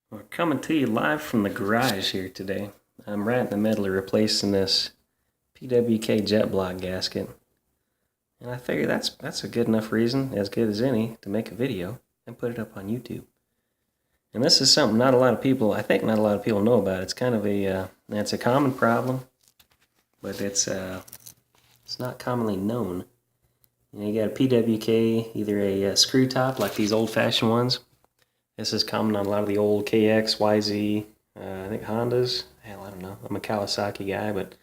We're coming to you live from the garage here today. I'm right in the middle of replacing this PWK jet block gasket. And I figure that's a good enough reason, as good as any, to make a video and put it up on YouTube. And this is something not a lot of people, I think not a lot of people know about. It's kind of it's a common problem, but it's not commonly known. You got a PWK, either a screw top like these old-fashioned ones. This is common on a lot of the old KX, YZ, I think Hondas. Hell, I don't know. I'm a Kawasaki guy, but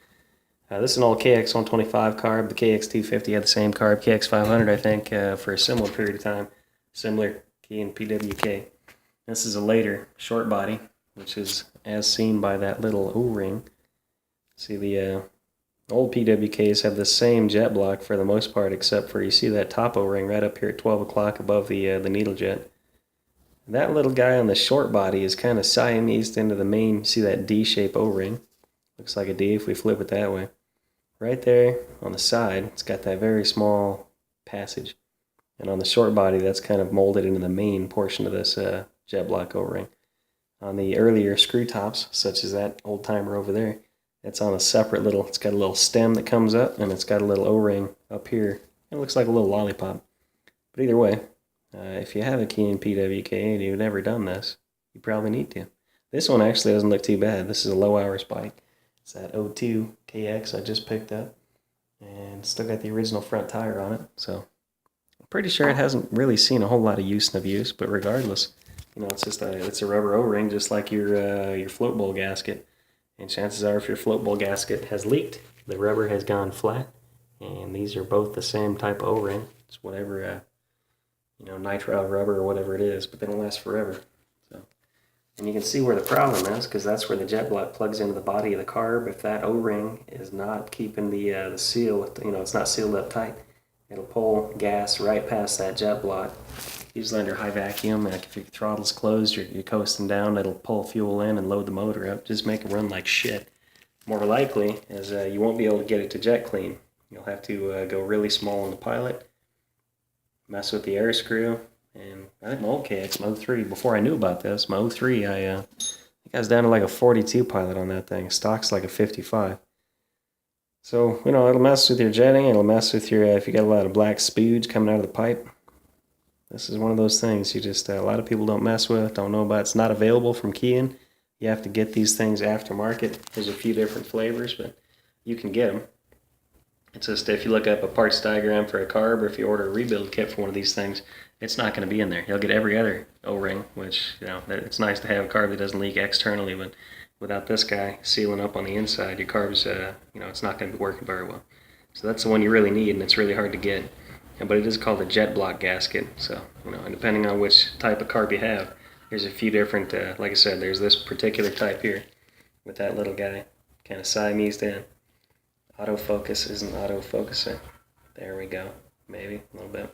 this is an old KX 125 carb. The KX 250 had the same carb. KX 500, I think, for a similar period of time. Similar Keihin PWK. This is a later short body, which is as seen by that little O-ring. See, the old PWKs have the same jet block for the most part, except for you see that top O-ring right up here at 12 o'clock above the needle jet. That little guy on the short body is kind of Siamesed into the main. You see that D-shape O-ring? Looks like a D if we flip it that way. Right there on the side, it's got that very small passage. And on the short body, that's kind of molded into the main portion of this jet block O-ring. On the earlier screw tops, such as that old timer over there, it's on a separate little, it's got a little stem that comes up, and it's got a little O-ring up here. It looks like a little lollipop. But either way, if you have a Keihin PWK and you've never done this, you probably need to. This one actually doesn't look too bad. This is a low hours bike. It's that 02 KX I just picked up, and still got the original front tire on it. So I'm pretty sure it hasn't really seen a whole lot of use and abuse. But regardless, it's just it's a rubber O-ring, just like your float bowl gasket. And chances are, if your float bowl gasket has leaked, the rubber has gone flat. And these are both the same type of O-ring. It's whatever. Nitrile rubber or whatever it is, but they don't last forever. And you can see where the problem is, because that's where the jet block plugs into the body of the carb. If that O-ring is not keeping the seal, it's not sealed up tight, it'll pull gas right past that jet block. Usually under high vacuum, like if your throttle's closed, you're coasting down, it'll pull fuel in and load the motor up, just make it run like shit. More likely is you won't be able to get it to jet clean. You'll have to go really small on the pilot, mess with the air screw, and I think my old KX, my 03, before I knew about this, my 03, I think I was down to like a 42 pilot on that thing. Stock's like a 55. So, it'll mess with your jetting, it'll mess with your, if you got a lot of black spooge coming out of the pipe. This is one of those things you just, a lot of people don't mess with, don't know about. It's not available from Keihin. You have to get these things aftermarket. There's a few different flavors, but you can get them. It's just if you look up a parts diagram for a carb, or if you order a rebuild kit for one of these things, it's not going to be in there. You'll get every other O-ring, which, it's nice to have a carb that doesn't leak externally, but without this guy sealing up on the inside, your carb's, it's not going to be working very well. So that's the one you really need, and it's really hard to get. But it is called a jet block gasket, so, and depending on which type of carb you have, there's a few different, like I said, there's this particular type here with that little guy, kind of Siamesed in. Autofocus isn't autofocusing. There we go. Maybe a little bit.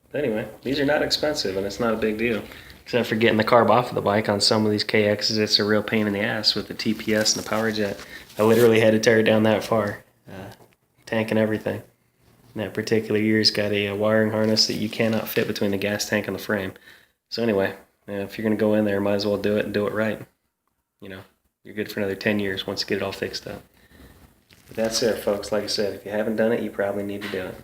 But anyway, these are not expensive, and it's not a big deal. Except for getting the carb off of the bike on some of these KXs, it's a real pain in the ass with the TPS and the power jet. I literally had to tear it down that far, tank and everything. And that particular year's got a wiring harness that you cannot fit between the gas tank and the frame. So anyway, if you're going to go in there, might as well do it and do it right. You're good for another 10 years once you get it all fixed up. But that's it, folks. Like I said, if you haven't done it, you probably need to do it.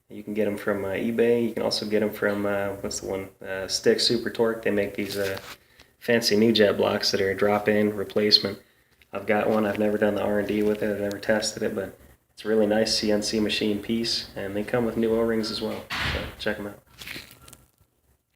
You can get them from eBay. You can also get them from, what's the one? Stick Super Torque. They make these fancy new jet blocks that are a drop-in replacement. I've got one. I've never done the R&D with it. I've never tested it, but it's a really nice CNC machine piece, and they come with new O-rings as well. So check them out.